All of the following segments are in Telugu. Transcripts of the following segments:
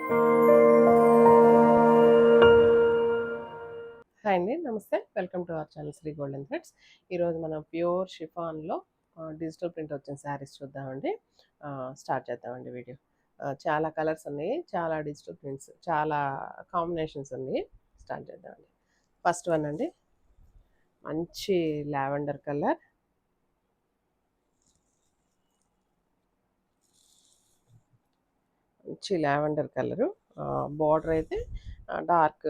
హాయ్ అండి, నమస్తే. Welcome to our channel Shri golden threads. ఈరోజు మనం ప్యూర్ షిఫాన్లో డిజిటల్ ప్రింట్ వచ్చిన శారీస్ చూద్దామండి. స్టార్ట్ చేద్దామండి వీడియో. చాలా కలర్స్ ఉన్నాయి, చాలా డిజిటల్ ప్రింట్స్, చాలా కాంబినేషన్స్ ఉన్నాయి. స్టార్ట్ చేద్దామండి. ఫస్ట్ వన్ అండి, మంచి లావెండర్ కలర్. మంచి లావెండర్ కలరు. బార్డర్ అయితే డార్క్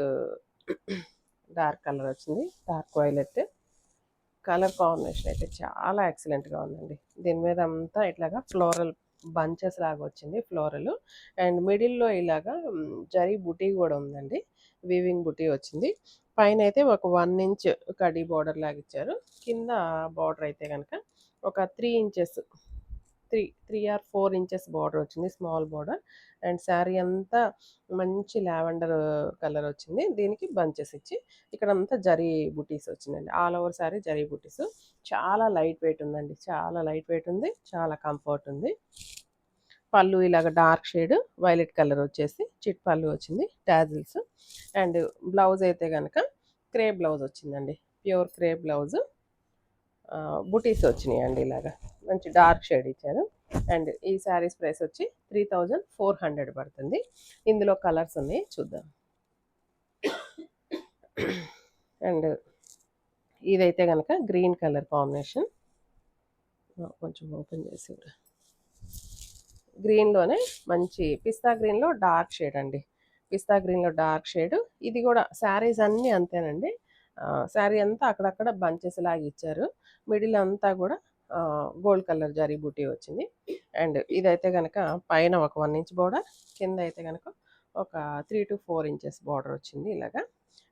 డార్క్ కలర్ వచ్చింది, డార్క్ వైలెట్. కలర్ కాంబినేషన్ అయితే చాలా ఎక్సలెంట్గా ఉందండి. దీని మీద అంతా ఇట్లాగా ఫ్లోరల్ బంచెస్ లాగా వచ్చింది, ఫ్లోరల్. అండ్ మిడిల్లో ఇలాగా జరీ బుటీ కూడా ఉందండి, వీవింగ్ బుటీ వచ్చింది. పైన అయితే ఒక 1 ఇంచ్ కడీ బార్డర్ లాగా ఇచ్చారు. కింద బార్డర్ అయితే కనుక ఒక 3 ఇంచెస్, 3 or 4 ఇంచెస్ బార్డర్ వచ్చింది, స్మాల్ బార్డర్. అండ్ శారీ అంతా మంచి లావెండర్ కలర్ వచ్చింది. దీనికి బంచెస్ ఇచ్చి ఇక్కడ అంతా జరీ బుటీస్ వచ్చిందండి. ఆల్ ఓవర్ శారీ జరీ బుటీస్. చాలా లైట్ వెయిట్ ఉందండి, చాలా లైట్ వెయిట్ ఉంది, చాలా కంఫర్ట్ ఉంది. పళ్ళు ఇలాగ డార్క్ షేడ్ వైలెట్ కలర్ వచ్చేసి చిట్ పళ్ళు వచ్చింది, టాజిల్స్. అండ్ బ్లౌజ్ అయితే కనుక క్రేప్ బ్లౌజ్ వచ్చిందండి, ప్యూర్ క్రేప్ బ్లౌజ్. బుటీస్ వచ్చినాయి అండి, ఇలాగా మంచి డార్క్ షేడ్ ఇచ్చారు. అండ్ ఈ శారీస్ ప్రైస్ వచ్చి 3400 పడుతుంది. ఇందులో కలర్స్ ఉన్నాయి, చూద్దాం. అండ్ ఇదైతే కనుక గ్రీన్ కలర్ కాంబినేషన్. కొంచెం ఓపెన్ చేసి, గ్రీన్లోనే మంచి పిస్తా గ్రీన్లో డార్క్ షేడ్ అండి, పిస్తా గ్రీన్లో డార్క్ షేడ్. ఇది కూడా శారీస్ అన్నీ అంతేనండి. శారీ అంతా అక్కడక్కడ బంచెస్ లాగా ఇచ్చారు. మిడిల్ అంతా కూడా గోల్డ్ కలర్ జరీ బుటీ వచ్చింది. అండ్ ఇదైతే కనుక పైన ఒక 1 ఇంచ్ బార్డర్, కింద అయితే కనుక ఒక 3 to 4 ఇంచెస్ బార్డర్ వచ్చింది ఇలాగా.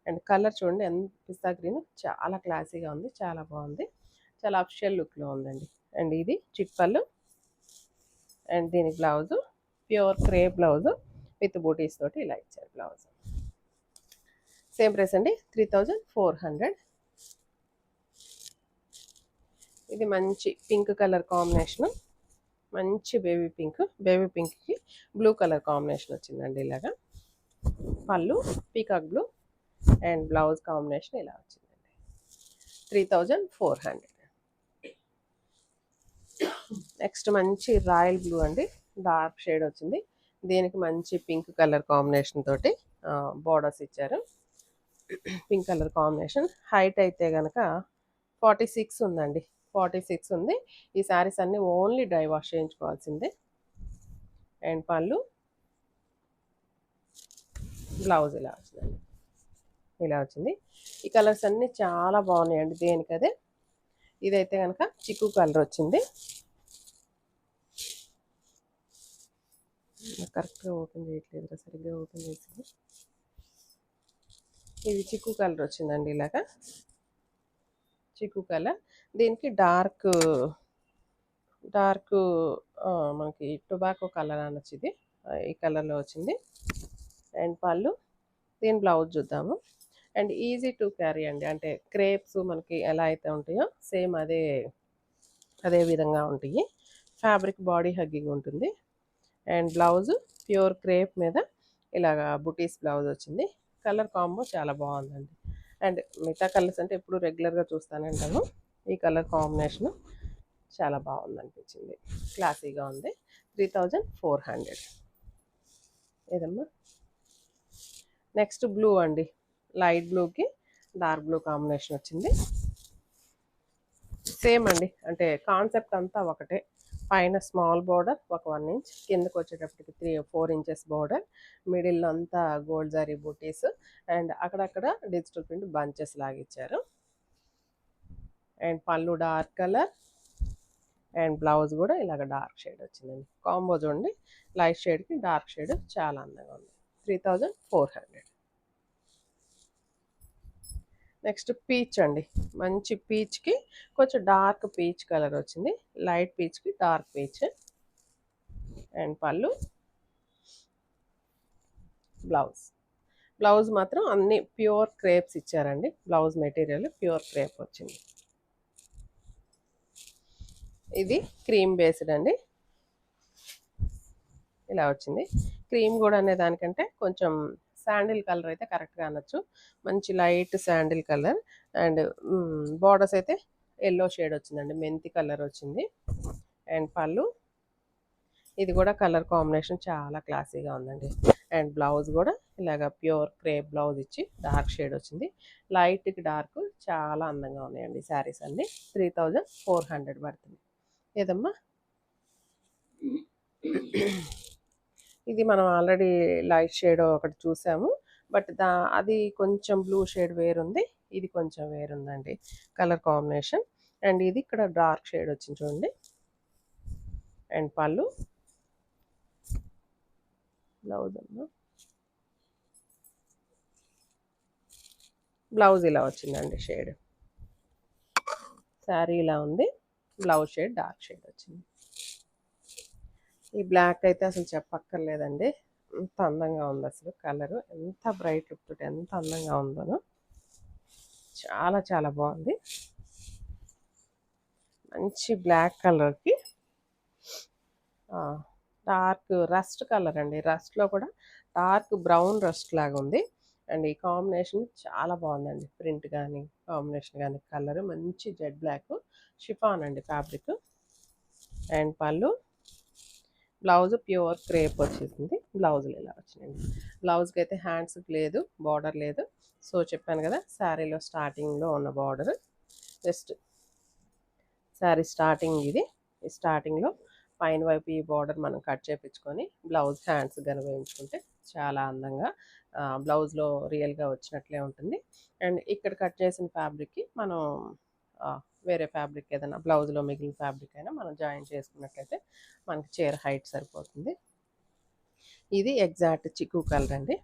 అండ్ కలర్ చూడండి, ఎంత పిస్తా గ్రీన్, చాలా క్లాసీగా ఉంది, చాలా బాగుంది, చాలా అఫిషియల్ లుక్లో ఉందండి. అండ్ ఇది చిట్పళ్ళు. అండ్ దీని blouse pure crepe blouse with butis తోటి ఇలా ఇచ్చారు బ్లౌజ్. సేమ్ ప్రైస్ అండి, 3400. ఇది మంచి పింక్ కలర్ కాంబినేషన్, మంచి బేబీ పింక్. బేబీ పింక్కి బ్లూ కలర్ కాంబినేషన్ వచ్చిందండి ఇలాగా. పళ్ళు peacock blue and blouse combination ఇలా వచ్చిందండి, 3400. నెక్స్ట్ మంచి రాయల్ బ్లూ అండి, డార్క్ షేడ్ వచ్చింది. దీనికి మంచి పింక్ కలర్ కాంబినేషన్ తోటి బోర్డర్స్ ఇచ్చారు. Pink colour combination. హైట్ అయితే కనుక 46 ఉందండి, 46 ఉంది. ఈ శారీస్ అన్నీ ఓన్లీ డ్రై వాష్ చేయించుకోవాల్సిందే. అండ్ పళ్ళు, బ్లౌజ్ ఇలా వచ్చిందండి, ఇలా వచ్చింది. ఈ కలర్స్ అన్నీ చాలా బాగున్నాయండి దేనికదే. ఇదైతే కనుక చిక్కు కలర్ వచ్చింది. కరెక్ట్గా ఓపెన్ చేయట్లేదు, సరిగ్గా ఓపెన్ చేసింది. ఇది చిక్కు కలర్ వచ్చిందండి, ఇలాగా చిక్కు కలర్. దీనికి డార్క్ డార్క్ మనకి టొబాకో కలర్ అనొచ్చు, ఇది ఈ కలర్లో వచ్చింది. అండ్ పళ్ళు, దీని బ్లౌజ్ చూద్దాము. అండ్ ఈజీ టు క్యారీ అండి, అంటే క్రేప్స్ మనకి ఎలా అయితే ఉంటాయో సేమ్ అదే విధంగా ఉంటాయి. ఫ్యాబ్రిక్ బాడీ హగ్గింగ్ ఉంటుంది. అండ్ బ్లౌజ్ ప్యూర్ క్రేప్ మీద ఇలాగా బుటీస్ బ్లౌజ్ వచ్చింది. కలర్ కాంబో చాలా బాగుందండి. అండ్ మిగతా కలర్స్ అంటే ఎప్పుడు రెగ్యులర్గా చూస్తూనే ఉంటాను, ఈ కలర్ కాంబినేషన్ చాలా బాగుంది అనిపించింది, క్లాసీగా ఉంది. 3400 ఏదమ్మా. నెక్స్ట్ బ్లూ అండి, లైట్ బ్లూకి డార్క్ బ్లూ కాంబినేషన్ వచ్చింది. సేమ్ అండి, అంటే కాన్సెప్ట్ అంతా ఒకటే. పైన స్మాల్ బార్డర్ ఒక 1 ఇంచ్, కిందకు వచ్చేటప్పటికి 3 or 4 ఇంచెస్ బార్డర్, మిడిల్లో అంతా గోల్డ్ జరీ బూటీస్. అండ్ అక్కడక్కడ డిజిటల్ ప్రింట్ బంచెస్ లాగా ఇచ్చారు. అండ్ పళ్ళు డార్క్ కలర్ అండ్ బ్లౌజ్ కూడా ఇలాగ డార్క్ షేడ్ వచ్చిందండి. కాంబో చూడండి, లైట్ షేడ్కి డార్క్ షేడ్ చాలా అందంగా ఉంది. 3400. నెక్స్ట్ పీచ్ అండి, మంచి పీచ్కి కొంచెం డార్క్ పీచ్ కలర్ వచ్చింది, లైట్ పీచ్కి డార్క్ పీచ్. అండ్ పళ్ళు, బ్లౌజ్ మాత్రం అన్ని ప్యూర్ క్రేప్స్ ఇచ్చారండి. బ్లౌజ్ మెటీరియల్ ప్యూర్ క్రేప్ వచ్చింది. ఇది క్రీమ్ బేస్డ్ అండి, ఇలా వచ్చింది. క్రీమ్ కూడా అనే దానికంటే కొంచెం శాండిల్ కలర్ అయితే కరెక్ట్గా అనొచ్చు. మంచి light sandal colour. And borders అయితే ఎల్లో షేడ్ వచ్చిందండి, మెంతి కలర్ వచ్చింది. అండ్ పళ్ళు, ఇది కూడా కలర్ కాంబినేషన్ చాలా క్లాసీగా ఉందండి. అండ్ బ్లౌజ్ కూడా ఇలాగ ప్యూర్ క్రేప్ బ్లౌజ్ ఇచ్చి డార్క్ షేడ్ వచ్చింది. లైట్కి డార్క్ చాలా అందంగా ఉన్నాయండి శారీస్ అన్ని. 3400 పడుతుంది. ఏదమ్మా, ఇది మనం ఆల్రెడీ లైట్ షేడ్ ఒకటి చూసాము, బట్ అది కొంచెం బ్లూ షేడ్ వేరుంది, ఇది కొంచెం వేరుందండి కలర్ కాంబినేషన్. అండ్ ఇది ఇక్కడ డార్క్ షేడ్ వచ్చింది చూడండి. అండ్ పళ్ళు, బ్లౌజ్ అమ్మా, బ్లౌజ్ ఇలా వచ్చిందండి షేడ్. శారీ ఇలా ఉంది, బ్లౌజ్ షేడ్ డార్క్ షేడ్ వచ్చింది. ఈ బ్లాక్ అయితే అసలు చెప్పక్కర్లేదండి, ఎంత అందంగా ఉంది అసలు. కలరు ఎంత బ్రైట్ లుక్ తోటి ఎంత అందంగా ఉందో, చాలా చాలా బాగుంది. మంచి బ్లాక్ కలర్కి డార్క్ రస్ట్ కలర్ అండి. రస్ట్లో కూడా డార్క్ బ్రౌన్ రస్ట్ లాగా ఉంది. అండ్ ఈ కాంబినేషన్ చాలా బాగుందండి. ప్రింట్ కానీ కాంబినేషన్ కానీ కలర్ మంచి జెడ్ బ్లాక్ షిఫాన్ అండి ఫ్యాబ్రిక్. అండ్ పళ్ళు, బ్లౌజ్ ప్యూర్ క్రేప్ వచ్చేసింది. బ్లౌజులు ఇలా వచ్చినాయండి. బ్లౌజ్కి అయితే హ్యాండ్స్కి లేదు, బార్డర్ లేదు. సో చెప్పాను కదా, శారీలో స్టార్టింగ్లో ఉన్న బార్డర్, జస్ట్ శారీ స్టార్టింగ్ ఇది. ఈ స్టార్టింగ్లో పైన వైపు ఈ బార్డర్ మనం కట్ చేయించుకొని బ్లౌజ్ హ్యాండ్స్ కనుక వేయించుకుంటే చాలా అందంగా బ్లౌజ్లో రియల్గా వచ్చినట్లే ఉంటుంది. అండ్ ఇక్కడ కట్ చేసిన ఫ్యాబ్రిక్కి మనం వేరే ఫ్యాబ్రిక్ ఏదైనా బ్లౌజ్లో మిగిలిన ఫ్యాబ్రిక్ అయినా మనం జాయిన్ చేసుకున్నట్లయితే మనకి చీర హైట్ సరిపోతుంది. ఇది ఎగ్జాక్ట్ చిక్కు కలర్ అండి.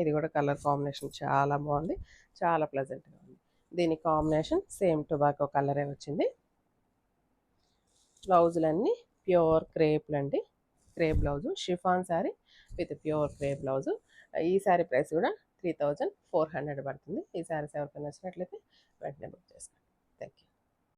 ఇది కూడా కలర్ కాంబినేషన్ చాలా బాగుంది, చాలా ప్లెజెంట్గా ఉంది. దీని కాంబినేషన్ సేమ్ టొబాకో కలరే వచ్చింది. బ్లౌజులన్నీ ప్యూర్ క్రేప్లు అండి. Crepe blouse, chiffon sari with pure crepe blouse. ఈ శారీ ప్రైస్ కూడా 3400 పడుతుంది. ఈ శారీస్ ఎవరికైనా నచ్చినట్లయితే వెంటనే బుక్ చేసుకోండి. Thank you.